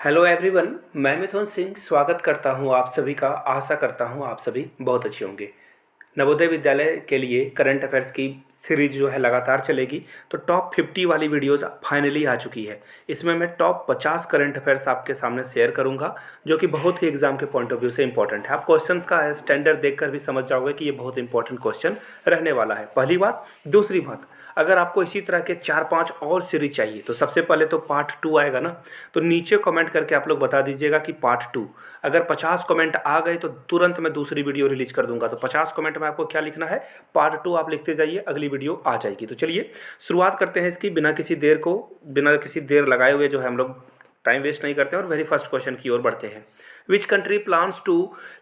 Hello everyone, मैं मिथुन सिंह स्वागत करता हूं आप सभी का। आशा करता हूं आप सभी बहुत अच्छे होंगे। नवोदय विद्यालय के लिए करंट अफेयर्स की सीरीज जो है लगातार चलेगी। तो टॉप 50 वाली वीडियोस फाइनली आ चुकी है। इसमें मैं टॉप 50 करंट अफेयर्स आपके सामने शेयर करूंगा, जो कि बहुत ही एग्जाम के पॉइंट ऑफ व्यू से इंपॉर्टेंट है। आप क्वेश्चंस का स्टैंडर्ड देखकर भी समझ जाओगे कि ये बहुत इंपॉर्टेंट क्वेश्चन रहने वाला है। पहली बात। दूसरी बात, अगर आपको इसी तरह के 4-5 और सीरीज चाहिए तो सबसे पहले तो पार्ट 2 आएगा ना। तो नीचे कमेंट करके आप लोग बता दीजिएगा कि पार्ट 2। अगर 50 कमेंट आ गए तो तुरंत मैं दूसरी वीडियो रिलीज कर दूंगा। तो 50 कमेंट में आपको क्या लिखना है, पार्ट 2 आप लिखते जाइए, अगली वीडियो आ जाएगी। तो चलिए शुरुआत करते हैं इसकी बिना किसी देर लगाए हुए जो है हम लोग टाइम वेस्ट नहीं करते हैं और वेरी फर्स्ट क्वेश्चन की ओर बढ़ते हैं। Which country plans to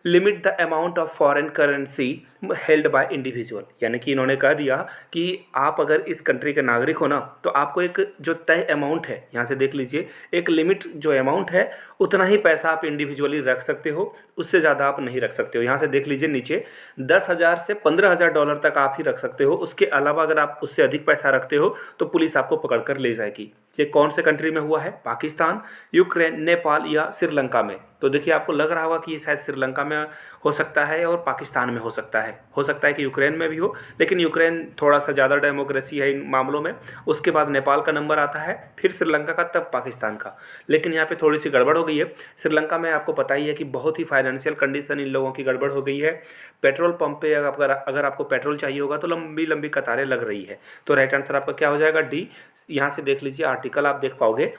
limit the amount of foreign currency held by individual. यानी कि इन्होंने कह दिया कि आप अगर इस कंट्री के नागरिक हो ना, तो आपको एक जो तय अमाउंट है, यहाँ से देख लीजिए, एक लिमिट जो अमाउंट है उतना ही पैसा आप इंडिविजुअली रख सकते हो, उससे ज़्यादा आप नहीं रख सकते हो। यहाँ से देख लीजिए नीचे, 10,000 से 15,000 डॉलर तक आप ही रख सकते हो। उसके अलावा अगर आप उससे अधिक पैसा रखते हो तो पुलिस आपको पकड़ कर ले जाएगी। ये कौन से कंट्री में हुआ है? पाकिस्तान, यूक्रेन, नेपाल या श्रीलंका में। तो देखिए आपको लग रहा होगा कि ये शायद श्रीलंका में हो सकता है और पाकिस्तान में हो सकता है कि यूक्रेन में भी हो, लेकिन यूक्रेन थोड़ा सा ज़्यादा डेमोक्रेसी है इन मामलों में। उसके बाद नेपाल का नंबर आता है, फिर श्रीलंका का, तब पाकिस्तान का। लेकिन यहाँ पे थोड़ी सी गड़बड़ हो गई है। श्रीलंका में आपको पता ही है कि बहुत ही फाइनेंशियल कंडीशन इन लोगों की गड़बड़ हो गई है। पेट्रोल पंप पे अगर आपको पेट्रोल चाहिए होगा तो लंबी लंबी कतारें लग रही है। तो राइट आंसर आपका क्या हो जाएगा? डी। यहाँ से देख लीजिए, आर्टिकल आप देख पाओगे।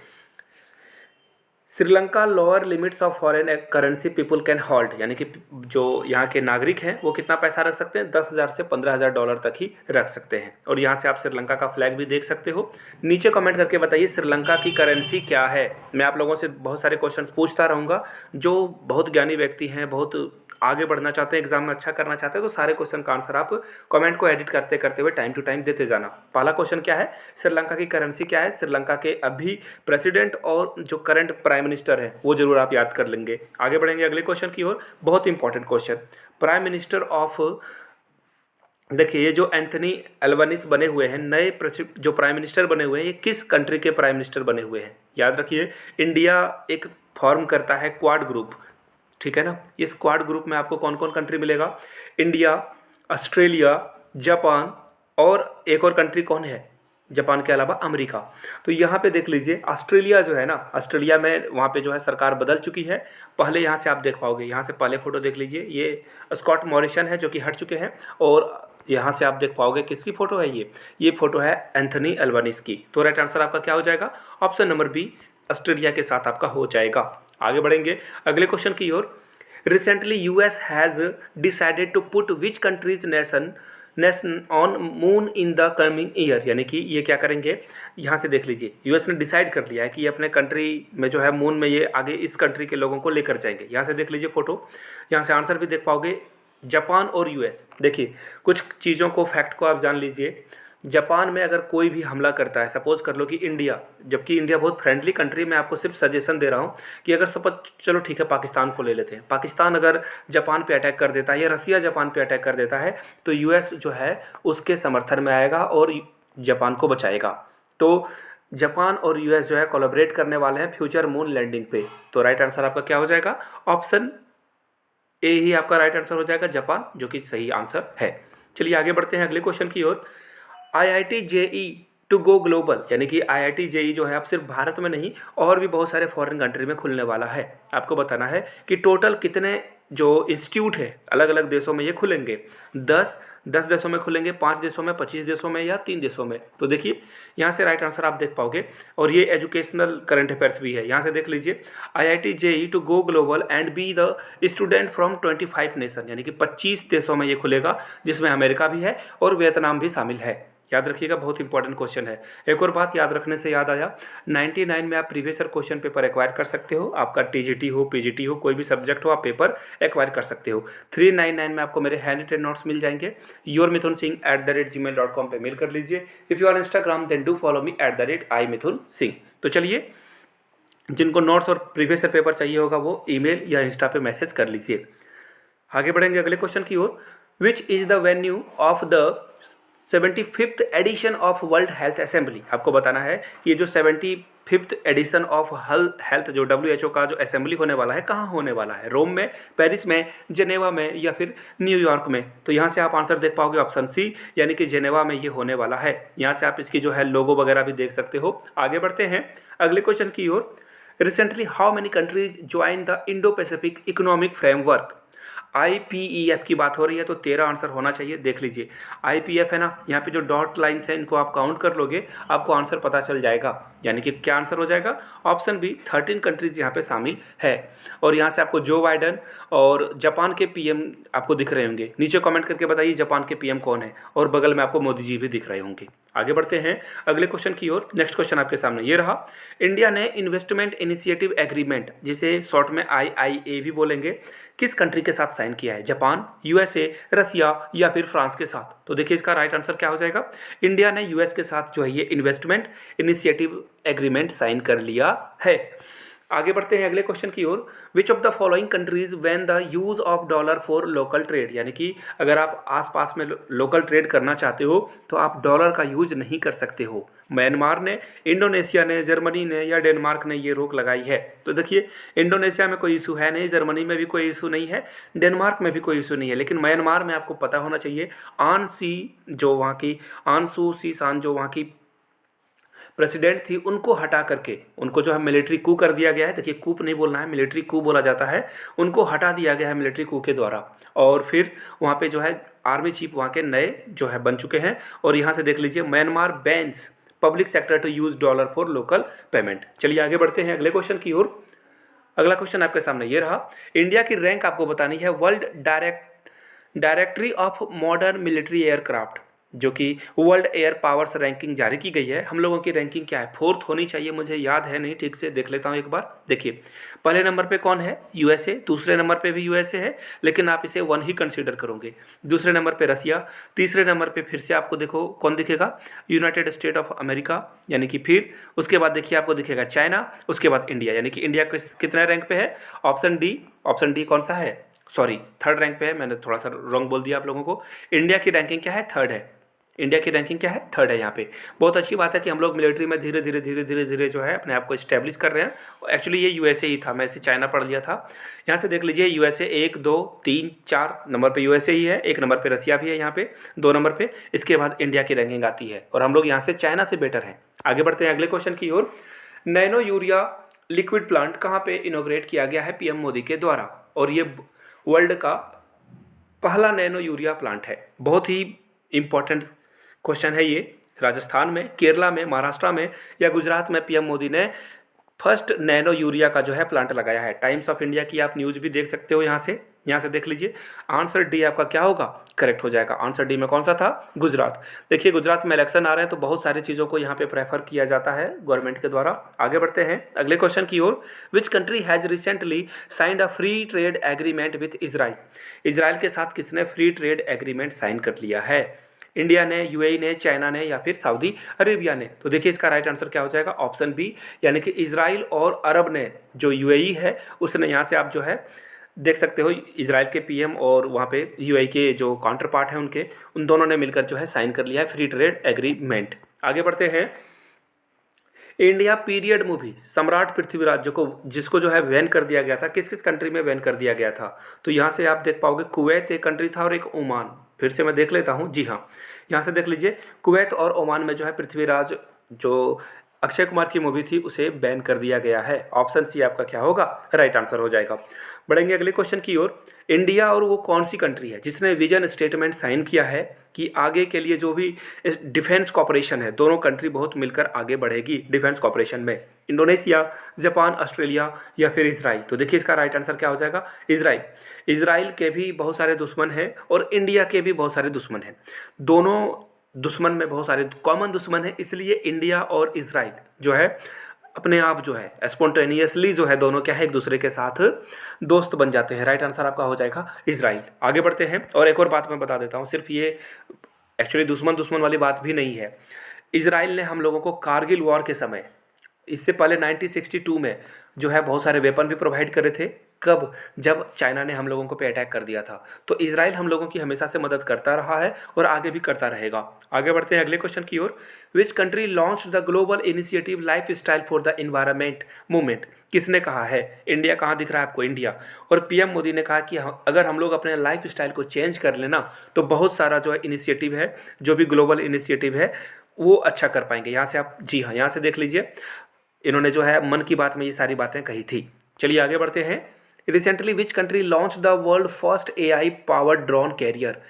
Sri Lanka lower limits of foreign currency people can hold, यानी कि जो यहाँ के नागरिक हैं वो कितना पैसा रख सकते हैं? 10,000 से 15,000 डॉलर तक ही रख सकते हैं। और यहाँ से आप श्रीलंका का फ्लैग भी देख सकते हो। नीचे कमेंट करके बताइए श्रीलंका की करेंसी क्या है। मैं आप लोगों से बहुत सारे क्वेश्चंस पूछता रहूँगा। जो बहुत ज्ञानी व्यक्ति हैं, बहुत आगे बढ़ना चाहते हैं, एग्जाम में अच्छा करना चाहते हैं, तो सारे क्वेश्चन का आंसर आप कमेंट को एडिट करते करते हुए टाइम टू टाइम देते जाना। पहला क्वेश्चन क्या है? श्रीलंका की करेंसी क्या है? श्रीलंका के अभी प्रेसिडेंट और जो करंट प्राइम मिनिस्टर है वो जरूर आप याद कर लेंगे। आगे बढ़ेंगे अगले क्वेश्चन की ओर। बहुत important question. Prime minister of, देखिए ये जो एंथनी अल्बनीज बने हुए हैं, नए जो प्राइम मिनिस्टर बने हुए हैं, ये किस कंट्री के प्राइम मिनिस्टर बने हुए हैं? याद रखिए, इंडिया एक फॉर्म करता है क्वाड ग्रुप, ठीक है ना। इस क्वाड ग्रुप में आपको कौन कौन कंट्री मिलेगा? इंडिया, ऑस्ट्रेलिया, जापान और एक और कंट्री कौन है जापान के अलावा? अमेरिका। तो यहाँ पे देख लीजिए, ऑस्ट्रेलिया जो है ना, ऑस्ट्रेलिया में वहाँ पे जो है सरकार बदल चुकी है। पहले यहाँ से आप देख पाओगे, यहाँ से पहले फोटो देख लीजिए, ये स्कॉट मॉरिसन है जो कि हट चुके हैं। और यहाँ से आप देख पाओगे किसकी फोटो है ये फोटो है एंथनी अल्बनीज की। तो राइट आंसर आपका क्या हो जाएगा? ऑप्शन नंबर बी, ऑस्ट्रेलिया के साथ आपका हो जाएगा। आगे बढ़ेंगे अगले क्वेश्चन की ओर। Recently US has decided to put which countries nation on moon in the coming year, यानी कि ये क्या करेंगे? यहाँ से देख लीजिए, यूएस ने डिसाइड कर लिया है कि ये अपने कंट्री में जो है मून में ये आगे इस कंट्री के लोगों को लेकर जाएंगे। यहाँ से देख लीजिए फोटो, यहाँ से आंसर भी देख पाओगे, जापान और यूएस। देखिए कुछ चीज़ों को, फैक्ट को आप जान लीजिए। जापान में अगर कोई भी हमला करता है, सपोज कर लो कि इंडिया, जबकि इंडिया बहुत फ्रेंडली कंट्री, मैं आपको सिर्फ सजेशन दे रहा हूँ कि अगर सपोज, चलो ठीक है पाकिस्तान को ले लेते हैं, पाकिस्तान अगर जापान पे अटैक कर देता है या रसिया जापान पे अटैक कर देता है, तो यूएस जो है उसके समर्थन में आएगा और जापान को बचाएगा। तो जापान और यूएस जो है कोलैबोरेट करने वाले हैं फ्यूचर मून लैंडिंग पे। तो राइट आंसर आपका क्या हो जाएगा? ऑप्शन ए ही आपका राइट आंसर हो जाएगा, जापान, जो कि सही आंसर है। चलिए आगे बढ़ते हैं अगले क्वेश्चन की ओर। IIT JEE to go global, यानी कि IIT JEE जो है अब सिर्फ भारत में नहीं और भी बहुत सारे फॉरेन कंट्री में खुलने वाला है। आपको बताना है कि टोटल कितने जो इंस्टीट्यूट है अलग अलग देशों में ये खुलेंगे। 10 देशों में खुलेंगे, 5 देशों में, 25 देशों में या 3 देशों में। तो देखिए यहाँ से राइट आंसर आप देख पाओगे। और ये एजुकेशनल करंट अफेयर्स भी है। यहाँ से देख लीजिए, IIT JEE to go global and be the student from 25 nation, यानी कि 25 देशों में ये खुलेगा, जिसमें अमेरिका भी है और वियतनाम भी शामिल है। याद रखिएगा, बहुत इंपॉर्टेंट क्वेश्चन है। एक और बात याद रखने से याद आया, 99 में आप previous year question paper acquire कर सकते हो। आपका TGT हो, PGT हो, कोई भी सब्जेक्ट हो, आप पेपर एक्वायर कर सकते हो। 399 में आपको मेरे हैंड रिटेन नोट्स मिल जाएंगे। yourmithunsingh@gmail.com पे मेल कर लीजिए। If you are Instagram then do follow me @iMithunSingh। तो चलिए, जिनको नोट्स और प्रीवियस ईयर पेपर चाहिए होगा वो ईमेल या इंस्टा पे मैसेज कर लीजिए। आगे बढ़ेंगे अगले क्वेश्चन की ओर। Which is the venue of the 75th edition of world health assembly. आपको बताना है ये जो 75 5th एडिशन ऑफ हेल्थ जो WHO का जो असेंबली होने वाला है, कहाँ होने वाला है? रोम में, पेरिस में, जेनेवा में या फिर न्यूयॉर्क में? तो यहाँ से आप आंसर देख पाओगे ऑप्शन सी, यानी कि जेनेवा में ये होने वाला है। यहाँ से आप इसकी जो है लोगो वगैरह भी देख सकते हो। आगे बढ़ते हैं अगले क्वेश्चन की ओर। Recently how many countries join the Indo Pacific economic framework? IPEF की बात हो रही है तो 13 आंसर होना चाहिए। देख लीजिए IPF है ना, यहाँ पे जो डॉट लाइन्स हैं इनको आप काउंट कर लोगे, आपको आंसर पता चल जाएगा। यानी कि क्या आंसर हो जाएगा? ऑप्शन बी, 13 कंट्रीज यहाँ पे शामिल है। और यहाँ से आपको जो बाइडन और जापान के PM आपको दिख रहे होंगे। नीचे कमेंट करके बताइए जापान के PM कौन है, और बगल में आपको मोदी जी भी दिख रहे होंगे। आगे बढ़ते हैं अगले क्वेश्चन की ओर। नेक्स्ट क्वेश्चन आपके सामने ये रहा। इंडिया ने इन्वेस्टमेंट इनिशिएटिव एग्रीमेंट, जिसे शॉर्ट में IIA भी बोलेंगे, किस कंट्री के साथ साइन किया है? जापान, USA, रसिया या फिर फ्रांस के साथ? तो देखिए इसका राइट आंसर क्या हो जाएगा? इंडिया ने US के साथ जो है ये इन्वेस्टमेंट इनिशिएटिव एग्रीमेंट साइन कर लिया है। आगे बढ़ते हैं अगले क्वेश्चन की ओर। Which of the following countries when the use of dollar for local trade, यानी कि अगर आप आसपास में लोकल ट्रेड करना चाहते हो तो आप डॉलर का यूज नहीं कर सकते हो? म्यांमार ने, इंडोनेशिया ने, जर्मनी ने या डेनमार्क ने ये रोक लगाई है? तो देखिए इंडोनेशिया में कोई इशू है नहीं, जर्मनी में भी कोई इशू नहीं है, डेनमार्क में भी कोई इशू नहीं है, लेकिन म्यांमार में आपको पता होना चाहिए आन सू ची जो वहाँ की प्रेसिडेंट थी, उनको हटा करके उनको जो है मिलिट्री कू कर दिया गया है। देखिए कूप नहीं बोलना है, मिलिट्री कू बोला जाता है। उनको हटा दिया गया है मिलिट्री कू के द्वारा, और फिर वहाँ पे जो है आर्मी चीफ वहाँ के नए जो है बन चुके हैं। और यहाँ से देख लीजिए Myanmar bans public sector to use dollar for local payment. चलिए आगे बढ़ते हैं अगले क्वेश्चन की ओर। अगला क्वेश्चन आपके सामने ये रहा। इंडिया की रैंक आपको बतानी है world directory of modern military aircraft, जो कि वर्ल्ड एयर पावर्स रैंकिंग जारी की गई है। हम लोगों की रैंकिंग क्या है? 4th होनी चाहिए, मुझे याद है नहीं ठीक से, देख लेता हूँ एक बार। देखिए पहले नंबर पे कौन है? USA। दूसरे नंबर पे भी USA है, लेकिन आप इसे 1 ही कंसीडर करोगे। दूसरे नंबर पे रसिया। तीसरे नंबर पे फिर से आपको देखो कौन दिखेगा? यूनाइटेड स्टेट ऑफ अमेरिका, यानी कि फिर उसके बाद देखिए आपको दिखेगा चाइना, उसके बाद इंडिया। यानी कि इंडिया कितने रैंक पे है? ऑप्शन डी कौन सा है? सॉरी 3rd रैंक पे है, मैंने थोड़ा सा रॉन्ग बोल दिया आप लोगों को। इंडिया की रैंकिंग क्या है? 3rd है। इंडिया की रैंकिंग क्या है? 3rd है यहाँ पे। बहुत अच्छी बात है कि हम लोग मिलिट्री में धीरे धीरे जो है अपने आप को इस्टेब्लिश कर रहे हैं। एक्चुअली ये USA ही था, मैं इसे चाइना पढ़ लिया था। यहाँ से देख लीजिए USA 1 2 3 4 नंबर पे USA ही है, 1 नंबर पे रसिया भी है, यहाँ पे 2 नंबर पे, इसके बाद इंडिया की रैंकिंग आती है, और हम लोग यहाँ से चाइना से बेटर हैं। आगे बढ़ते हैं अगले क्वेश्चन की ओर। नैनो यूरिया लिक्विड प्लांट कहाँ पे इनोग्रेट किया गया है PM मोदी के द्वारा? और ये वर्ल्ड का पहला नैनो यूरिया प्लांट है। बहुत ही इंपॉर्टेंट क्वेश्चन है ये। राजस्थान में, केरला में, महाराष्ट्र में या गुजरात में PM मोदी ने फर्स्ट नैनो यूरिया का जो है प्लांट लगाया है? टाइम्स ऑफ इंडिया की आप न्यूज़ भी देख सकते हो। यहाँ से देख लीजिए। आंसर डी आपका क्या होगा? करेक्ट हो जाएगा। आंसर डी में कौन सा था? गुजरात। देखिए गुजरात में इलेक्शन आ रहे हैं तो बहुत सारी चीज़ों को यहाँ पे प्रेफर किया जाता है गवर्नमेंट के द्वारा। आगे बढ़ते हैं अगले क्वेश्चन की ओर। Which country has recently signed a free trade agreement with Israel? Israel के साथ किसने फ्री ट्रेड एग्रीमेंट साइन कर लिया है? इंडिया ने, UAE ने, चाइना ने या फिर सऊदी अरेबिया ने? तो देखिए इसका राइट आंसर क्या हो जाएगा? ऑप्शन बी, यानी कि इजराइल और अरब ने, जो UAE है उसने, यहाँ से आप जो है देख सकते हो इजराइल के PM और वहाँ पे UAE के जो काउंटर पार्ट हैं उनके, उन दोनों ने मिलकर जो है साइन कर लिया है फ्री ट्रेड एग्रीमेंट। आगे बढ़ते हैं। इंडिया पीरियड मूवी सम्राट पृथ्वीराज जिसको जो है बैन कर दिया गया था, किस किस कंट्री में बैन कर दिया गया था? तो यहाँ से आप देख पाओगे कुवैत एक कंट्री था और एक ओमान। फिर से मैं देख लेता हूँ। जी हाँ, यहाँ से देख लीजिए कुवैत और ओमान में जो है पृथ्वीराज जो अक्षय कुमार की मूवी थी उसे बैन कर दिया गया है। ऑप्शन सी आपका क्या होगा? राइट आंसर हो जाएगा। बढ़ेंगे अगले क्वेश्चन की ओर। इंडिया और वो कौन सी कंट्री है जिसने विजन स्टेटमेंट साइन किया है कि आगे के लिए जो भी डिफेंस कॉपरेशन है, दोनों कंट्री बहुत मिलकर आगे बढ़ेगी डिफेंस कॉपरेशन में? इंडोनेशिया, जापान, ऑस्ट्रेलिया या फिर इजराइल? तो देखिए इसका राइट आंसर क्या हो जाएगा? इजराइल। इजराइल के भी बहुत सारे दुश्मन हैं और इंडिया के भी बहुत सारे दुश्मन हैं। दोनों दुश्मन में बहुत सारे कॉमन दुश्मन है, इसलिए इंडिया और इजराइल जो है अपने आप जो है स्पॉन्टेनियसली जो है दोनों क्या है एक दूसरे के साथ दोस्त बन जाते हैं। राइट आंसर आपका हो जाएगा इजराइल। आगे बढ़ते हैं। और एक और बात मैं बता देता हूँ, सिर्फ ये एक्चुअली दुश्मन वाली बात भी नहीं है। इजराइल ने हम लोगों को कारगिल वॉर के समय, इससे पहले 1962 में जो है बहुत सारे वेपन भी प्रोवाइड करे थे कब? जब चाइना ने हम लोगों को पे अटैक कर दिया था। तो इजराइल हम लोगों की हमेशा से मदद करता रहा है और आगे भी करता रहेगा। आगे बढ़ते हैं अगले क्वेश्चन की ओर। Which country launch the global initiative life style for the environment movement? किसने कहा है? इंडिया कहाँ दिख रहा है आपको? इंडिया। और पीएम मोदी ने कहा कि अगर हम लोग अपने लाइफ स्टाइल को चेंज कर लेना तो बहुत सारा जो है इनिशिएटिव है, जो भी ग्लोबल इनिशिएटिव है वो अच्छा कर पाएंगे। यहाँ से आप, जी हाँ, यहाँ से देख लीजिए, इन्होंने जो है मन की बात में ये सारी बातें कही थी। चलिए आगे बढ़ते हैं। Recently which country launch the world first AI powered drone carrier?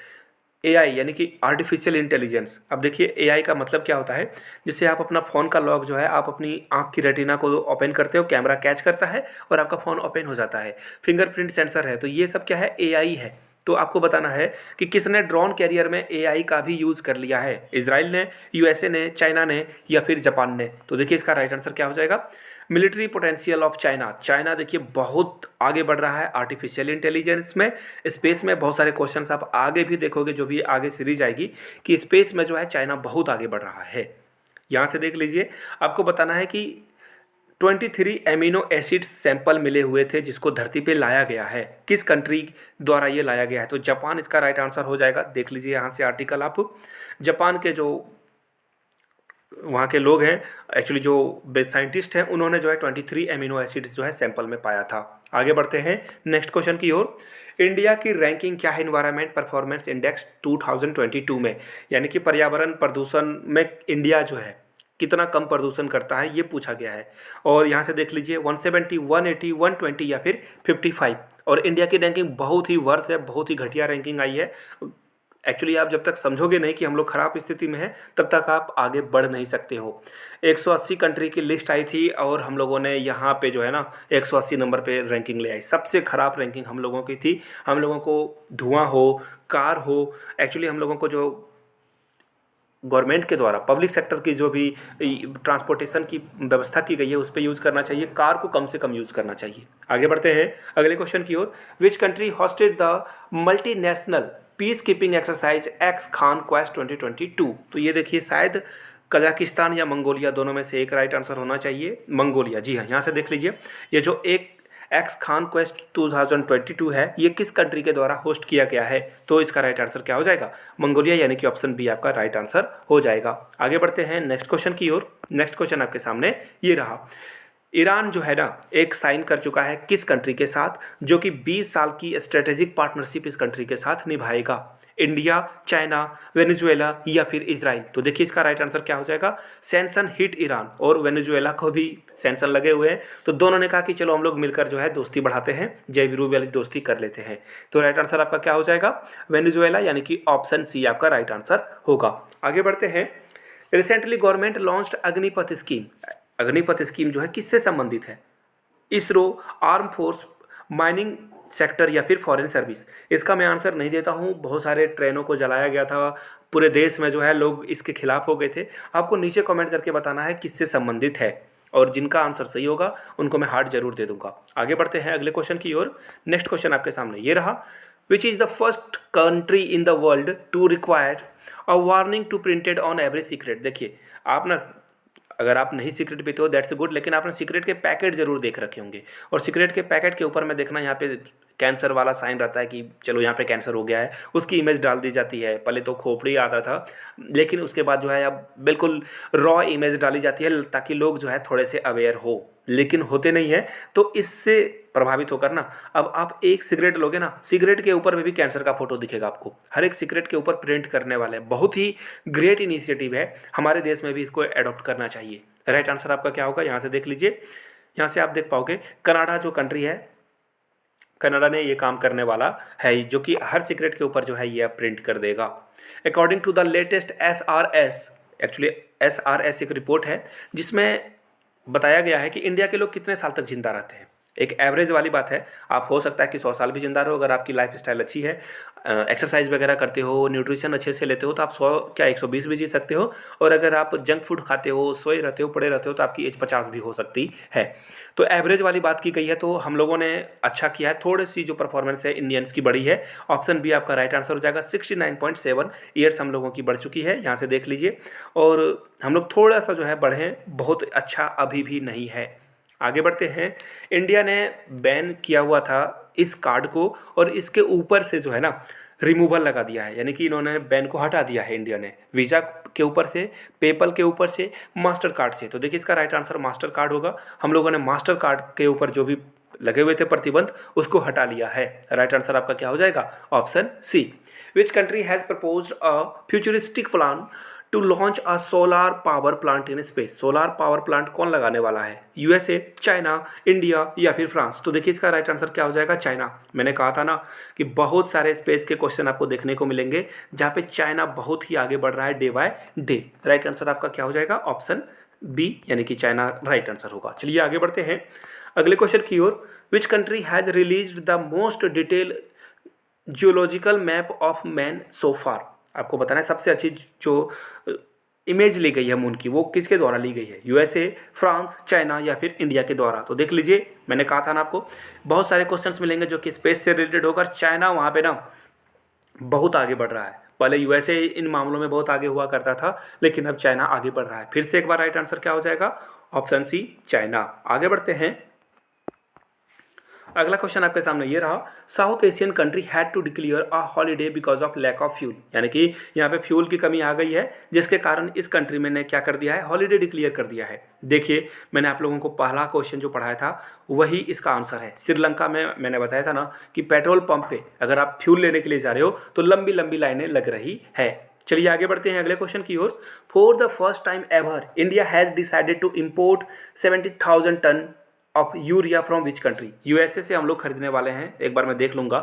AI यानी कि आर्टिफिशियल इंटेलिजेंस। अब देखिए एआई का मतलब क्या होता है, जिससे आप अपना फ़ोन का लॉक जो है आप अपनी आँख की रेटिना को ओपन करते हो, कैमरा कैच करता है और आपका फ़ोन ओपन हो जाता है, फिंगरप्रिंट सेंसर है, तो ये सब क्या है? एआई है। तो आपको बताना है कि किसने ड्रोन कैरियर में एआई का भी यूज़ कर लिया है? इजराइल ने, यूएसए ने, चाइना ने या फिर जापान ने? तो देखिए इसका राइट आंसर क्या हो जाएगा? Military potential of China. China देखिए बहुत आगे बढ़ रहा है आर्टिफिशियल इंटेलिजेंस में, स्पेस में। बहुत सारे क्वेश्चंस आप आगे भी देखोगे, जो भी आगे सीरीज आएगी, कि स्पेस में जो है चाइना बहुत आगे बढ़ रहा है। यहाँ से देख लीजिए, आपको बताना है कि 23 एमिनो एसिड सैंपल मिले हुए थे जिसको धरती पे लाया गया है। किस कंट्री द्वारा ये लाया गया है? तो जापान इसका राइट आंसर हो जाएगा। देख लीजिए यहाँ से आर्टिकल आप, जापान के जो वहाँ के लोग हैं, एक्चुअली जो बेस्ट साइंटिस्ट हैं, उन्होंने जो है 23 एमिनो एसिड्स जो है सैंपल में पाया था। आगे बढ़ते हैं नेक्स्ट क्वेश्चन की ओर। इंडिया की रैंकिंग क्या है इन्वायरमेंट परफॉर्मेंस इंडेक्स 2022 में? यानी कि पर्यावरण प्रदूषण में इंडिया जो है कितना कम प्रदूषण करता है, ये पूछा गया है। और यहाँ से देख लीजिए 170, 180, 120 या फिर 55। और इंडिया की रैंकिंग बहुत ही वर्ष है, बहुत ही घटिया रैंकिंग आई है। एक्चुअली आप जब तक समझोगे नहीं कि हम लोग ख़राब स्थिति में हैं, तब तक आप आगे बढ़ नहीं सकते हो। 180 कंट्री की लिस्ट आई थी और हम लोगों ने यहाँ पे जो है ना 180 नंबर पे रैंकिंग ले आई। सबसे ख़राब रैंकिंग हम लोगों की थी। हम लोगों को धुआं हो, कार हो, एक्चुअली हम लोगों को जो गवर्नमेंट के द्वारा पब्लिक सेक्टर की जो भी ट्रांसपोर्टेशन की व्यवस्था की गई है उस पर यूज़ करना चाहिए, कार को कम से कम यूज़ करना चाहिए। आगे बढ़ते हैं अगले क्वेश्चन की ओर। Which country hosted the multinational peace keeping exercise ex Khaan quest 2022? तो ये देखिए शायद कजाकिस्तान या मंगोलिया, दोनों में से एक राइट आंसर होना चाहिए। मंगोलिया, जी हाँ। यहाँ से देख लीजिए, ये जो एक एक्स खान क्वेस्ट 2022 है, ये किस कंट्री के द्वारा होस्ट किया गया है? तो इसका राइट आंसर क्या हो जाएगा? मंगोलिया, यानी कि ऑप्शन बी आपका राइट आंसर हो जाएगा। आगे बढ़ते हैं नेक्स्ट क्वेश्चन की ओर। नेक्स्ट क्वेश्चन आपके सामने ये रहा। ईरान जो है ना एक साइन कर चुका है किस कंट्री के साथ, जो कि 20 साल की स्ट्रेटेजिक पार्टनरशिप इस कंट्री के साथ निभाएगा? इंडिया, चाइना, वेनेजुएला या फिर इजराइल? तो देखिए इसका राइट आंसर क्या हो जाएगा? सैंक्शन हिट ईरान, और वेनेजुएला को भी सैंक्शन लगे हुए हैं। तो दोनों ने कहा कि चलो हम लोग मिलकर जो है दोस्ती बढ़ाते हैं, जय विरोध वाली दोस्ती कर लेते हैं। तो राइट आंसर आपका क्या हो जाएगा? वेनेजुएला, यानी कि ऑप्शन सी आपका राइट आंसर होगा। आगे बढ़ते हैं। Recently government launched Agnipath scheme. Agnipath scheme जो है किससे संबंधित है? ISRO, arm force, mining sector या फिर फॉरेन सर्विस? इसका मैं आंसर नहीं देता हूँ। बहुत सारे ट्रेनों को जलाया गया था, पूरे देश में जो है लोग इसके खिलाफ हो गए थे। आपको नीचे कमेंट करके बताना है किससे संबंधित है, और जिनका आंसर सही होगा उनको मैं हार्ट जरूर दे दूंगा। आगे बढ़ते हैं अगले क्वेश्चन की ओर। नेक्स्ट क्वेश्चन आपके सामने ये रहा। Which is the first country in the world to require a warning to printed on every cigarette? देखिए आप ना, अगर आप नहीं सिगरेट पीते हो दैट्स गुड, लेकिन आपने सिगरेट के पैकेट जरूर देख रखे होंगे, और सिगरेट के पैकेट के ऊपर में देखना यहाँ पे कैंसर वाला साइन रहता है कि चलो यहाँ पे कैंसर हो गया है, उसकी इमेज डाल दी जाती है। पहले तो खोपड़ी आता था, लेकिन उसके बाद जो है अब बिल्कुल रॉ इमेज डाली जाती है ताकि लोग जो है थोड़े से अवेयर हो, लेकिन होते नहीं हैं। तो इससे प्रभावित होकर ना अब आप एक सिगरेट लोगे ना, सिगरेट के ऊपर में भी कैंसर का फोटो दिखेगा आपको, हर एक सिगरेट के ऊपर प्रिंट करने वाले हैं। बहुत ही ग्रेट इनिशिएटिव है, हमारे देश में भी इसको अडॉप्ट करना चाहिए। राइट आंसर आपका क्या होगा? यहाँ से देख लीजिए, यहाँ से आप देख पाओगे कनाडा जो कंट्री है, कनाडा ने ये काम करने वाला है, जो कि हर सिगरेट के ऊपर जो है ये प्रिंट कर देगा। According to the latest SRS, actually SRS एक रिपोर्ट है जिसमें बताया गया है कि इंडिया के लोग कितने साल तक जिंदा रहते हैं। एक एवरेज वाली बात है, आप हो सकता है कि 100 साल भी जिंदा रहो, अगर आपकी लाइफ स्टाइल अच्छी है, एक्सरसाइज वगैरह करते हो, न्यूट्रिशन अच्छे से लेते हो, तो आप 100 क्या 120 भी जी सकते हो। और अगर आप जंक फूड खाते हो, सोए रहते हो, पड़े रहते हो, तो आपकी एज 50 भी हो सकती है। तो एवरेज वाली बात की गई है, तो हम लोगों ने अच्छा किया है। थोड़ी सी जो परफॉर्मेंस है इंडियंस की बढ़ी है। ऑप्शन बी आपका राइट आंसर हो जाएगा। 69.7 ईयर्स हम लोगों की बढ़ चुकी है, यहाँ से देख लीजिए। और हम लोग थोड़ा सा जो है बढ़े, बहुत अच्छा अभी भी नहीं है। आगे बढ़ते हैं। इंडिया ने बैन किया हुआ था इस कार्ड को और इसके ऊपर से जो है ना रिमूवल लगा दिया है, यानी कि इन्होंने बैन को हटा दिया है इंडिया ने, वीज़ा के ऊपर से, पेपल के ऊपर से, मास्टर कार्ड से। तो देखिए इसका राइट आंसर मास्टर कार्ड होगा। हम लोगों ने मास्टर कार्ड के ऊपर जो भी लगे हुए थे प्रतिबंध उसको हटा लिया है। राइट आंसर आपका क्या हो जाएगा? Option C. Which country has proposed a futuristic plan to launch a solar power plant in space? Solar power plant कौन लगाने वाला है? यूएसए, चाइना, इंडिया या फिर फ्रांस? तो देखिए इसका राइट आंसर क्या हो जाएगा? चाइना। मैंने कहा था ना कि बहुत सारे स्पेस के क्वेश्चन आपको देखने को मिलेंगे जहाँ पे चाइना बहुत ही आगे बढ़ रहा है day by day. Right answer आपका क्या हो जाएगा? ऑप्शन बी, यानी कि चाइना राइट आंसर होगा। चलिए आगे बढ़ते हैं अगले क्वेश्चन की ओर। Which country has released the most detail geological map of man so far? आपको बताना है सबसे अच्छी जो इमेज ली गई है मून की वो किसके द्वारा ली गई है? यूएसए, फ्रांस, चाइना या फिर इंडिया के द्वारा? तो देख लीजिए, मैंने कहा था ना आपको बहुत सारे क्वेश्चंस मिलेंगे जो कि स्पेस से रिलेटेड होकर। चाइना वहाँ पे ना बहुत आगे बढ़ रहा है। पहले यूएसए इन मामलों में बहुत आगे हुआ करता था, लेकिन अब चाइना आगे बढ़ रहा है। फिर से एक बार राइट आंसर क्या हो जाएगा? Option C, China. आगे बढ़ते हैं। अगला क्वेश्चन आपके सामने ये रहा। South Asian country had to declare a holiday because of lack of fuel, यानी कि यहाँ पे फ्यूल की कमी आ गई है जिसके कारण इस कंट्री में ने क्या कर दिया है? हॉलीडे डिक्लेयर कर दिया है। देखिए मैंने आप लोगों को पहला क्वेश्चन जो पढ़ाया था वही इसका आंसर है। श्रीलंका में मैंने बताया था ना कि पेट्रोल पंप पे अगर आप फ्यूल लेने के लिए जा रहे हो तो लंबी लंबी लाइनें लग रही है। चलिए आगे बढ़ते हैं अगले क्वेश्चन की ओर। For the first time ever India has decided to import 70,000 ton of urea from which country? USA से हम लोग खरीदने वाले हैं। एक बार मैं देख लूँगा।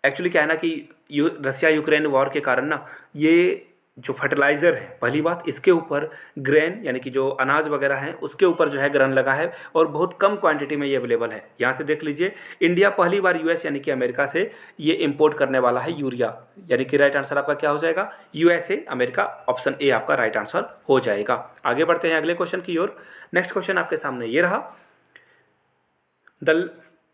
एक्चुअली क्या है ना कि रसिया यूक्रेन वॉर के कारण ना ये जो फर्टिलाइज़र है, पहली बात इसके ऊपर ग्रेन यानी कि जो अनाज वगैरह हैं उसके ऊपर जो है ग्रहण लगा है और बहुत कम क्वांटिटी में ये अवेलेबल है। यहाँ से देख लीजिए, इंडिया पहली बार यूएस यानी कि अमेरिका से ये इंपोर्ट करने वाला है यूरिया, यानी कि राइट आंसर आपका क्या हो जाएगा? USA, America. ऑप्शन ए आपका राइट आंसर हो जाएगा। आगे बढ़ते हैं अगले क्वेश्चन की ओर। नेक्स्ट क्वेश्चन आपके सामने ये रहा। The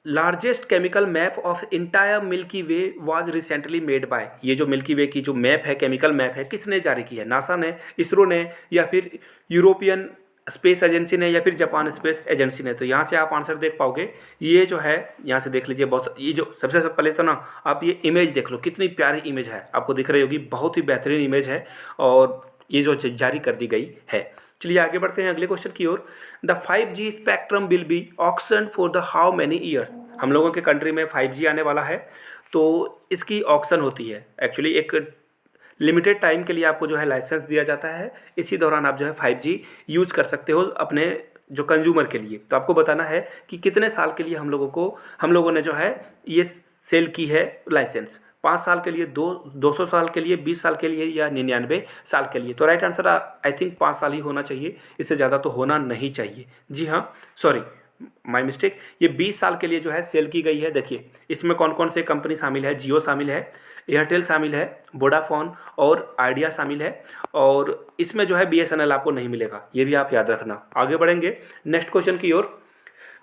largest chemical map of entire milky way was recently made by? ये जो मिल्की वे की जो मैप है, केमिकल मैप है, किसने जारी की है? नासा ने, इसरो ने या फिर यूरोपियन स्पेस एजेंसी ने या फिर जापान स्पेस एजेंसी ने? तो यहाँ से आप आंसर देख पाओगे। ये जो है यहाँ से देख लीजिए, बहुत ये जो सबसे पहले तो ना आप ये इमेज देख लो, कितनी प्यारी इमेज है, आपको दिख रही होगी, बहुत ही बेहतरीन इमेज है और ये जो जारी कर दी गई है। चलिए आगे बढ़ते हैं अगले क्वेश्चन की ओर। The 5G spectrum will be auction for the how many years? हम लोगों के कंट्री में 5G आने वाला है तो इसकी ऑक्शन होती है। एक्चुअली एक लिमिटेड टाइम के लिए आपको जो है लाइसेंस दिया जाता है, इसी दौरान आप जो है 5G यूज कर सकते हो अपने जो कंज्यूमर के लिए। तो आपको बताना है कि कितने साल के लिए हम लोगों ने जो है ये सेल की है लाइसेंस। 5 साल के लिए, 200 साल के लिए, 20 साल के लिए या 99 साल के लिए? तो राइट आंसर आई थिंक 5 साल ही होना चाहिए, इससे ज़्यादा तो होना नहीं चाहिए। जी हाँ, सॉरी माय मिस्टेक, ये 20 साल के लिए जो है सेल की गई है। देखिए इसमें कौन कौन से कंपनी शामिल है? जियो शामिल है, एयरटेल शामिल है, वोडाफोन और आइडिया शामिल है और इसमें जो है BSNL आपको नहीं मिलेगा, ये भी आप याद रखना। आगे बढ़ेंगे नेक्स्ट क्वेश्चन की ओर।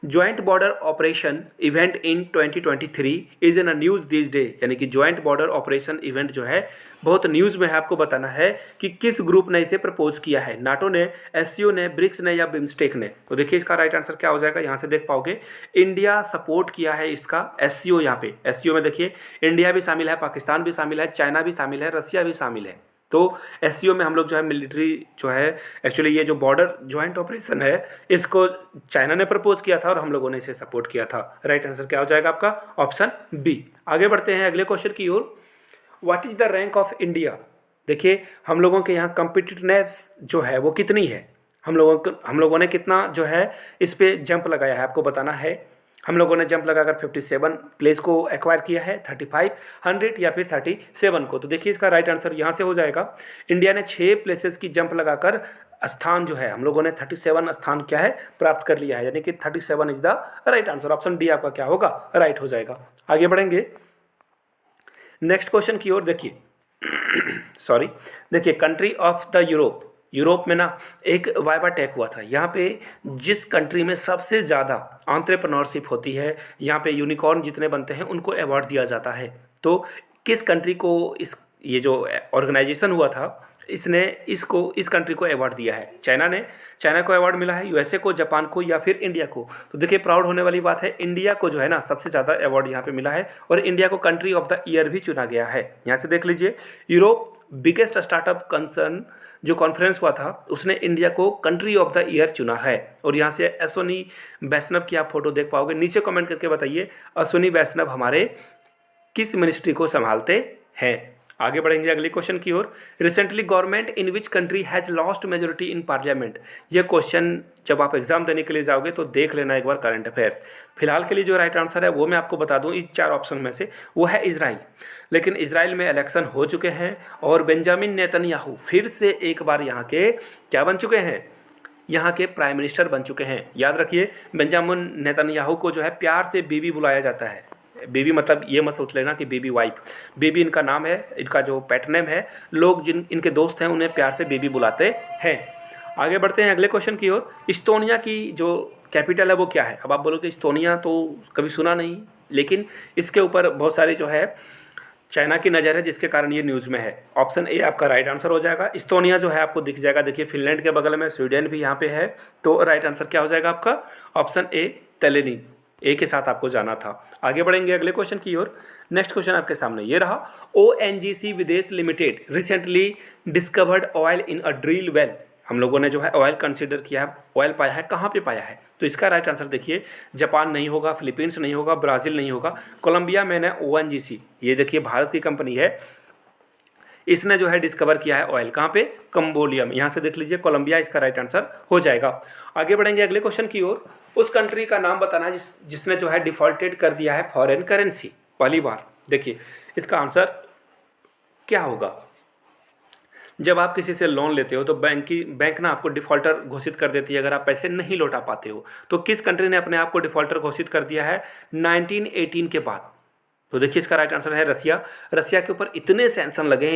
Joint border operation event in 2023 is in a news this day, यानी कि ज्वाइंट बॉर्डर ऑपरेशन इवेंट जो है बहुत न्यूज़ में है। आपको बताना है कि किस ग्रुप ने इसे प्रपोज किया है? नाटो ने, SCO ने, ब्रिक्स ने या बिम्स्टेक ने? तो देखिए इसका राइट आंसर क्या हो जाएगा? यहाँ से देख पाओगे इंडिया सपोर्ट किया है इसका SCO। यहाँ पे SCO में देखिए इंडिया भी शामिल है, पाकिस्तान भी शामिल है, चाइना भी शामिल है, रसिया भी शामिल है। तो SCO में हम लोग जो है मिलिट्री जो है, एक्चुअली ये जो बॉर्डर ज्वाइंट ऑपरेशन है इसको चाइना ने प्रपोज किया था और हम लोगों ने इसे सपोर्ट किया था। राइट आंसर क्या हो जाएगा आपका? Option B. आगे बढ़ते हैं अगले क्वेश्चन की ओर। What is the rank of India? देखिए हम लोगों के यहाँ कम्पिटिटिवनेस जो है वो कितनी है, हम लोगों ने कितना जो है इस पर जंप लगाया है, आपको बताना है। हम लोगों ने जंप लगाकर 57 प्लेस को एक्वायर किया है, 35, 100 या फिर 37 को। तो देखिए इसका राइट आंसर यहाँ से हो जाएगा। इंडिया ने 6 प्लेसेस की जंप लगाकर स्थान जो है हम लोगों ने 37 स्थान क्या है प्राप्त कर लिया है, यानी कि 37 is the right answer. Option D आपका क्या होगा? राइट हो जाएगा। आगे बढ़ेंगे नेक्स्ट क्वेश्चन की ओर। देखिए सॉरी, देखिए कंट्री ऑफ द यूरोप में ना एक वाइवा टेक हुआ था। यहाँ पे जिस कंट्री में सबसे ज़्यादा एंटरप्रेन्योरशिप होती है, यहाँ पे यूनिकॉर्न जितने बनते हैं उनको अवार्ड दिया जाता है। तो किस कंट्री को ये जो ऑर्गेनाइजेशन हुआ था इसने इस कंट्री को अवार्ड दिया है। चाइना को अवार्ड मिला है, यूएसए को, जापान को या फिर इंडिया को। तो देखिए प्राउड होने वाली बात है, इंडिया को जो है ना सबसे ज़्यादा अवार्ड यहाँ पे मिला है और इंडिया को कंट्री ऑफ द ईयर भी चुना गया है। यहाँ से देख लीजिए, यूरोप बिगेस्ट स्टार्टअप कंसर्न जो कॉन्फ्रेंस हुआ था उसने इंडिया को कंट्री ऑफ द ईयर चुना है। और यहाँ से अश्विनी वैष्णव की आप फोटो देख पाओगे। नीचे कमेंट करके बताइए अश्विनी वैष्णव हमारे किस मिनिस्ट्री को संभालते हैं। आगे बढ़ेंगे अगले क्वेश्चन की ओर। Recently government in which country has lost majority in parliament. ये क्वेश्चन जब आप एग्जाम देने के लिए जाओगे तो देख लेना एक बार करंट अफेयर्स। फिलहाल के लिए जो राइट आंसर है वो मैं आपको बता दूं, इस 4 ऑप्शन में से वो है इजराइल। लेकिन इजराइल में इलेक्शन हो चुके हैं और बेंजामिन नेतन्याहू फिर से एक बार यहाँ के क्या बन चुके हैं, यहाँ के प्राइम मिनिस्टर बन चुके हैं। याद रखिए बेंजामिन नेतन्याहू को जो है प्यार से बीबी बुलाया जाता है। बीबी मतलब ये मत सोच लेना कि बीबी वाइफ, बीबी इनका नाम है, इनका जो पेट नेम है। लोग जिन इनके दोस्त हैं उन्हें प्यार से बीबी बुलाते हैं। आगे बढ़ते हैं अगले क्वेश्चन की ओर। इस्तोनिया की जो कैपिटल है वो क्या है। अब आप बोलोगे इस्तोनिया तो कभी सुना नहीं, लेकिन इसके ऊपर बहुत सारी जो है चाइना की नज़र है जिसके कारण ये न्यूज़ में है। ऑप्शन ए आपका राइट आंसर हो जाएगा। इस्तोनिया जो है आपको दिख जाएगा, देखिए फिनलैंड के बगल में, स्वीडन भी यहाँ पे है। तो राइट आंसर क्या हो जाएगा आपका, ऑप्शन ए तेलेनी, ए के साथ आपको जाना था। आगे बढ़ेंगे अगले क्वेश्चन की ओर। नेक्स्ट क्वेश्चन आपके सामने ये रहा। ONGC विदेश limited recently discovered oil in a drill well. हम लोगों ने जो है ऑयल कंसीडर किया है, ऑयल पाया है, कहाँ पे पाया है। तो इसका राइट आंसर देखिए जापान नहीं होगा, फिलीपींस नहीं होगा, ब्राज़ील नहीं होगा, कोलंबिया में है ONGC। ये देखिए भारत की कंपनी है, इसने जो है डिस्कवर किया है ऑयल, कहाँ पे, कंबोडिया में। यहाँ से देख लीजिए कोलंबिया इसका राइट आंसर हो जाएगा। आगे बढ़ेंगे अगले क्वेश्चन की ओर। उस कंट्री का नाम बताना है जिसने जो है डिफॉल्टेड कर दिया है फॉरेन करेंसी पहली बार। देखिए इसका आंसर क्या होगा। जब आप किसी से लोन लेते हो तो बैंक ना आपको डिफॉल्टर घोषित कर देती है अगर आप पैसे नहीं लौटा पाते हो। तो किस कंट्री ने अपने आप को डिफॉल्टर घोषित कर दिया है 1918 के बाद। तो देखिए इसका राइट आंसर है रसिया। रसिया के ऊपर इतने सैंक्शन लगे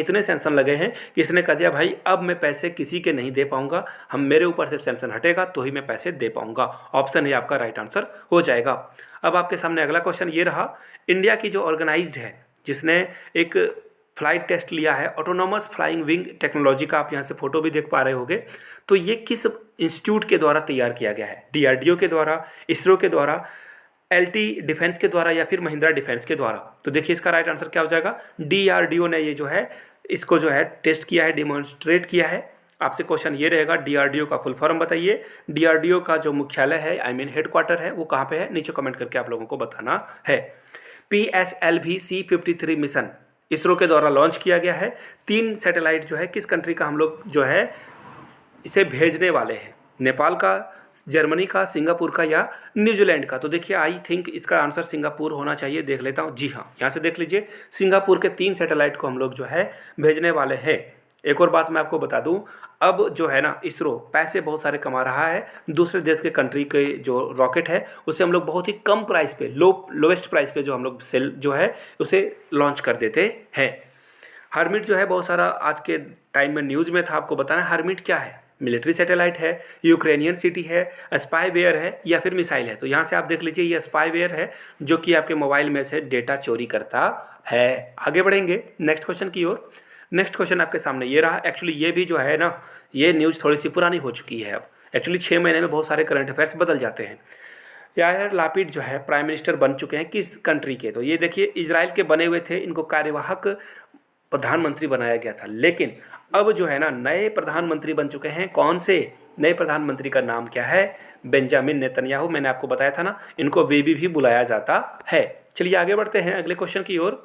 हैं कि इसने कह दिया भाई अब मैं पैसे किसी के नहीं दे पाऊंगा, हम मेरे ऊपर से सैंक्शन हटेगा तो ही मैं पैसे दे पाऊंगा। ऑप्शन ए आपका राइट आंसर हो जाएगा। अब आपके सामने अगला क्वेश्चन ये रहा। इंडिया की जो ऑर्गेनाइज्ड है, जिसने एक फ्लाइट टेस्ट लिया है ऑटोनोमस फ्लाइंग विंग टेक्नोलॉजी का, आप यहाँ से फोटो भी देख पा रहे होंगे। तो ये किस इंस्टीट्यूट के द्वारा तैयार किया गया है। DRDO के द्वारा, इसरो के द्वारा, LT डिफेंस के द्वारा या फिर महिंद्रा डिफेंस के द्वारा। तो देखिए इसका राइट आंसर क्या हो जाएगा, DRDO ने ये जो है इसको जो है टेस्ट किया है, डिमॉन्स्ट्रेट किया है। आपसे क्वेश्चन ये रहेगा DRDO का फुल फॉर्म बताइए। DRDO का जो मुख्यालय है, आई मीन हेडक्वार्टर है, वो कहाँ पे है, नीचे कमेंट करके आप लोगों को बताना है। PSLV C-53 मिशन इसरो के द्वारा लॉन्च किया गया है। 3 सैटेलाइट जो है किस कंट्री का हम लोग जो है इसे भेजने वाले हैं, नेपाल का, जर्मनी का, सिंगापुर का या न्यूजीलैंड का। तो देखिए आई थिंक इसका आंसर सिंगापुर होना चाहिए, देख लेता हूँ। जी हाँ, यहाँ से देख लीजिए सिंगापुर के 3 सैटेलाइट को हम लोग जो है भेजने वाले हैं। एक और बात मैं आपको बता दूं, अब जो है ना इसरो पैसे बहुत सारे कमा रहा है। दूसरे देश के कंट्री के जो रॉकेट है उसे हम लोग बहुत ही कम प्राइस पे, लोवेस्ट प्राइस पे जो हम लोग सेल जो है उसे लॉन्च कर देते हैं। हरमिट जो है बहुत सारा आज के टाइम में न्यूज़ में था, आपको बताना हरमिट क्या है। मिलिट्री सैटेलाइट है, यूक्रेनियन सिटी है, स्पाईवेयर है या फिर मिसाइल है। तो यहाँ से आप देख लीजिए ये स्पाईवेयर है जो कि आपके मोबाइल में से डेटा चोरी करता है। आगे बढ़ेंगे नेक्स्ट क्वेश्चन की ओर। नेक्स्ट क्वेश्चन आपके सामने ये रहा। एक्चुअली ये भी जो है ना, ये न्यूज़ थोड़ी सी पुरानी हो चुकी है। अब एक्चुअली 6 महीने में बहुत सारे करंट अफेयर्स बदल जाते हैं। यार लापिड जो है प्राइम मिनिस्टर बन चुके हैं किस कंट्री के। तो ये देखिए इजराइल के बने हुए थे, इनको कार्यवाहक प्रधानमंत्री बनाया गया था। लेकिन अब जो है ना नए प्रधानमंत्री बन चुके हैं। कौन से नए प्रधानमंत्री का नाम क्या है, बेंजामिन नेतन्याहू। मैंने आपको बताया था ना, इनको बीबी भी बुलाया जाता है। चलिए आगे बढ़ते हैं अगले क्वेश्चन की ओर।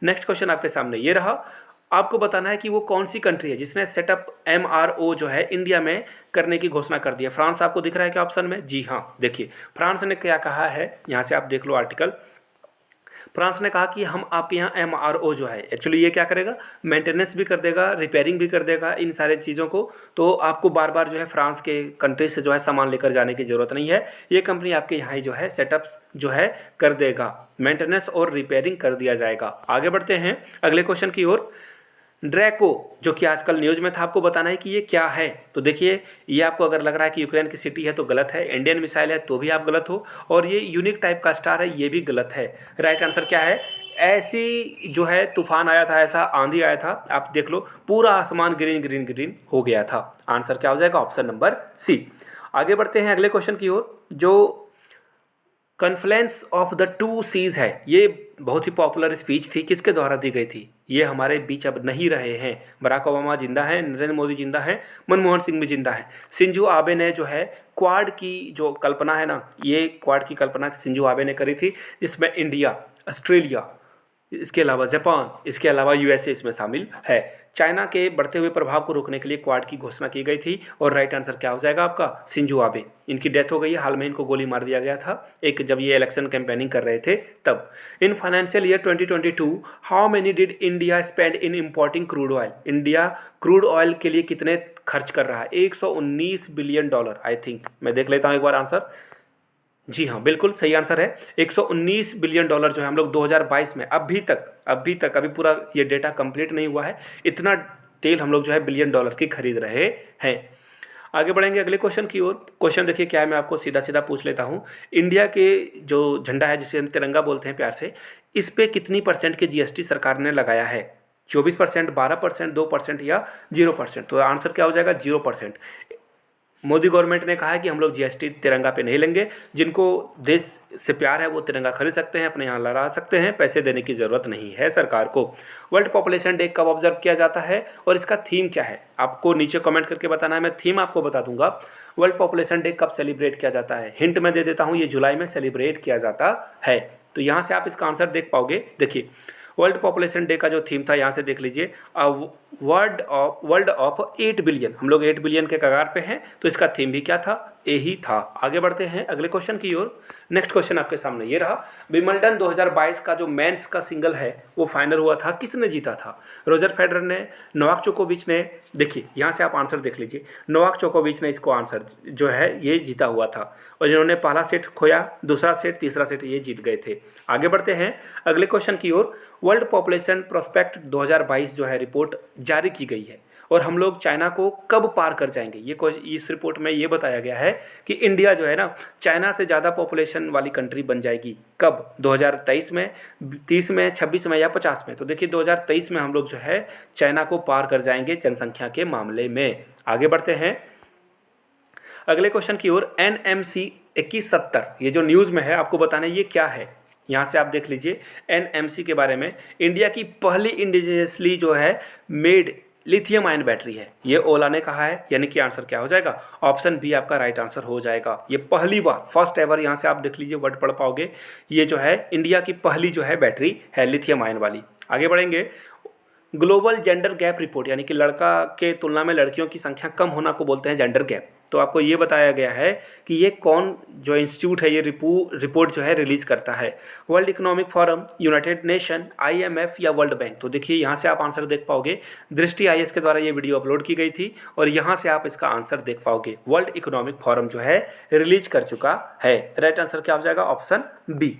नेक्स्ट क्वेश्चन आपके सामने ये रहा। आपको बताना है कि वो कौन सी कंट्री है जिसने सेटअप MRO जो है इंडिया में करने की घोषणा कर दी है। फ्रांस आपको दिख रहा है क्या ऑप्शन में। जी हाँ, देखिए फ्रांस ने क्या कहा है, यहाँ से आप देख लो आर्टिकल। फ्रांस ने कहा कि हम आपके यहाँ MRO जो है, एक्चुअली ये क्या करेगा, मेंटेनेंस भी कर देगा, रिपेयरिंग भी कर देगा इन सारे चीज़ों को। तो आपको बार बार जो है फ्रांस के कंट्री से जो है सामान लेकर जाने की ज़रूरत नहीं है। ये कंपनी आपके यहाँ ही जो है सेटअप जो है कर देगा, मेंटेनेंस और रिपेयरिंग कर दिया जाएगा। आगे बढ़ते हैं अगले क्वेश्चन की ओर। ड्रैको, जो कि आजकल न्यूज़ में था, आपको बताना है कि ये क्या है। तो देखिए, ये आपको अगर लग रहा है कि यूक्रेन की सिटी है तो गलत है, इंडियन मिसाइल है तो भी आप गलत हो, और ये यूनिक टाइप का स्टार है ये भी गलत है। राइट आंसर क्या है? ऐसी जो है तूफान आया था, ऐसा आंधी आया था, आप देख लो पूरा आसमान ग्रीन ग्रीन ग्रीन हो गया था। आंसर क्या हो जाएगा? Option number C. आगे बढ़ते हैं अगले क्वेश्चन की ओर। जो confluence of the two seas है, ये बहुत ही पॉपुलर स्पीच थी, किसके द्वारा दी गई थी? ये हमारे बीच अब नहीं रहे हैं। बराक ओबामा जिंदा हैं, नरेंद्र मोदी जिंदा हैं, मनमोहन सिंह भी जिंदा हैं। शिंजो आबे ने जो है क्वाड की जो कल्पना है ना, ये क्वाड की कल्पना शिंजो आबे ने करी थी, जिसमें इंडिया, ऑस्ट्रेलिया, इसके अलावा जापान, इसके अलावा यूएसए इसमें शामिल है। चाइना के बढ़ते हुए प्रभाव को रोकने के लिए क्वाड की घोषणा की गई थी। और राइट आंसर क्या हो जाएगा आपका? Shinzo Abe. इनकी डेथ हो गई है, हाल में इनको गोली मार दिया गया था एक, जब ये इलेक्शन कैंपेनिंग कर रहे थे तब। In financial year 2022 how many did India spend in importing crude oil? India crude oil के लिए कितने खर्च कर रहा है? 119 बिलियन डॉलर। आई थिंक मैं देख लेता हूँ एक बार आंसर। जी हाँ, बिल्कुल सही आंसर है। 119 बिलियन डॉलर जो है हम लोग 2022 में, अभी पूरा ये डेटा कंप्लीट नहीं हुआ है, इतना तेल हम लोग जो है बिलियन डॉलर की खरीद रहे हैं। आगे बढ़ेंगे अगले क्वेश्चन की ओर। क्वेश्चन देखिए क्या है, मैं आपको सीधा सीधा पूछ लेता हूँ। इंडिया के जो झंडा है, जिसे हम तिरंगा बोलते हैं प्यार से, इस पे कितनी % के जीएसटी सरकार ने लगाया है? 24%, 12%, 2% या 0%? तो आंसर क्या हो जाएगा? 0%। मोदी गवर्नमेंट ने कहा है कि हम लोग जीएसटी तिरंगा पे नहीं लेंगे। जिनको देश से प्यार है वो तिरंगा खरीद सकते हैं, अपने यहाँ लहरा सकते हैं, पैसे देने की ज़रूरत नहीं है सरकार को। वर्ल्ड पॉपुलेशन डे कब ऑब्जर्व किया जाता है और इसका थीम क्या है? आपको नीचे कमेंट करके बताना है, मैं थीम आपको बता दूंगा। वर्ल्ड पॉपुलेशन डे कब सेलिब्रेट किया जाता है? हिंट मैं दे देता हूँ, ये जुलाई में सेलिब्रेट किया जाता है। तो यहाँ से आप इसका आंसर देख पाओगे। देखिए, वर्ल्ड पॉपुलेशन डे का जो थीम था, यहाँ से देख लीजिए, वर्ल्ड ऑफ 8 बिलियन। हम लोग 8 बिलियन के कगार पे हैं, तो इसका थीम भी क्या था? यही था। आगे बढ़ते हैं अगले क्वेश्चन की ओर। नेक्स्ट क्वेश्चन आपके सामने ये रहा। विंबलडन 2022 का जो मेंस का सिंगल है वो फाइनल हुआ था, किसने जीता था? रोजर फेडरर ने, नोवाक जोकोविच ने? देखिए यहाँ से आप आंसर देख लीजिए, नोवाक जोकोविच ने इसको आंसर जो है ये जीता हुआ था, और इन्होंने पहला सेट खोया, दूसरा सेट, तीसरा सेट ये जीत गए थे। आगे बढ़ते हैं अगले क्वेश्चन की ओर। वर्ल्ड पॉपुलेशन प्रोस्पेक्ट 2022 जो है रिपोर्ट जारी की गई है, और हम लोग चाइना को कब पार कर जाएंगे? ये इस रिपोर्ट में ये बताया गया है कि इंडिया जो है ना, चाइना से ज़्यादा पॉपुलेशन वाली कंट्री बन जाएगी। कब? 2023 में, 30 में, 26 में या 50 में? तो देखिए 2023 में हम लोग जो है चाइना को पार कर जाएंगे जनसंख्या के मामले में। आगे बढ़ते हैं अगले क्वेश्चन की ओर। NMC 2170, ये जो न्यूज़ में है, आपको बताना है ये क्या है। यहाँ से आप देख लीजिए NMC के बारे में। इंडिया की पहली इंडिजिनियसली जो है मेड लिथियम आयन बैटरी है, ये ओला ने कहा है, यानी कि आंसर क्या हो जाएगा? ऑप्शन बी आपका राइट आंसर हो जाएगा। ये पहली बार, फर्स्ट एवर, यहाँ से आप देख लीजिए, वर्ड पढ़ पाओगे, ये जो है इंडिया की पहली जो है बैटरी है लिथियम आयन वाली। आगे बढ़ेंगे। ग्लोबल जेंडर गैप रिपोर्ट, यानी कि लड़का के तुलना में लड़कियों की संख्या कम होना को बोलते हैं जेंडर गैप। तो आपको ये बताया गया है कि ये कौन जो इंस्टीट्यूट है ये रिपोर्ट जो है रिलीज करता है? World economic forum, United nation, IMF या वर्ल्ड बैंक? तो देखिए यहाँ से आप आंसर देख पाओगे, दृष्टि IAS के द्वारा ये वीडियो अपलोड की गई थी, और यहाँ से आप इसका आंसर देख पाओगे। वर्ल्ड इकोनॉमिक फोरम जो है रिलीज कर चुका है। राइट आंसर क्या हो जाएगा? Option B.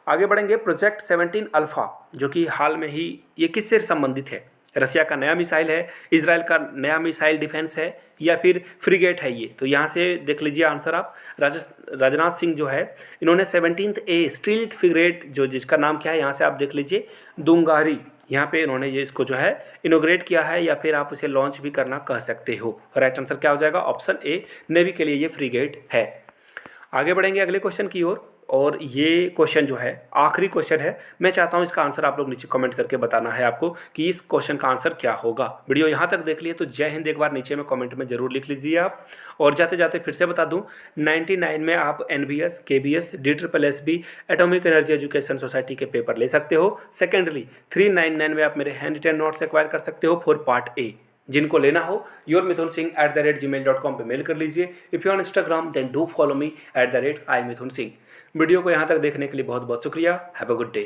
आगे बढ़ेंगे। प्रोजेक्ट 17 अल्फा, जो कि हाल में ही, ये किससे संबंधित है? रसिया का नया मिसाइल है, इजराइल का नया मिसाइल डिफेंस है, या फिर फ्रिगेट है ये? तो यहाँ से देख लीजिए आंसर आप। राजनाथ सिंह जो है, इन्होंने 17th A स्टील्थ फ्रिगेट, जो जिसका नाम क्या है, यहाँ से आप देख लीजिए, दुंगारी, यहाँ पे इन्होंने ये इसको जो है इनोग्रेट किया है, या फिर आप इसे लॉन्च भी करना कह सकते हो। राइट आंसर क्या हो जाएगा? ऑप्शन ए, नेवी के लिए ये फ्रिगेट है। आगे बढ़ेंगे अगले क्वेश्चन की ओर, और ये क्वेश्चन जो है आखिरी क्वेश्चन है। मैं चाहता हूँ इसका आंसर आप लोग नीचे कमेंट करके बताना है आपको कि इस क्वेश्चन का आंसर क्या होगा। वीडियो यहाँ तक देख लिए तो जय हिंद एक बार नीचे में कमेंट में जरूर लिख लीजिए आप। और जाते जाते फिर से बता दूँ, 99 में आप NBS, KBS, DSSB atomic energy education society के पेपर ले सकते हो। सेकेंडली 399 में आप मेरे हैंड रिटन नोट्स एक्वायर कर सकते हो फॉर पार्ट A। जिनको लेना हो yourmithunsingh@gmail.com पे मेल कर लीजिए। If you on Instagram then do follow me @imithunsingh। Video को यहाँ तक देखने के लिए बहुत बहुत शुक्रिया। Have a good day.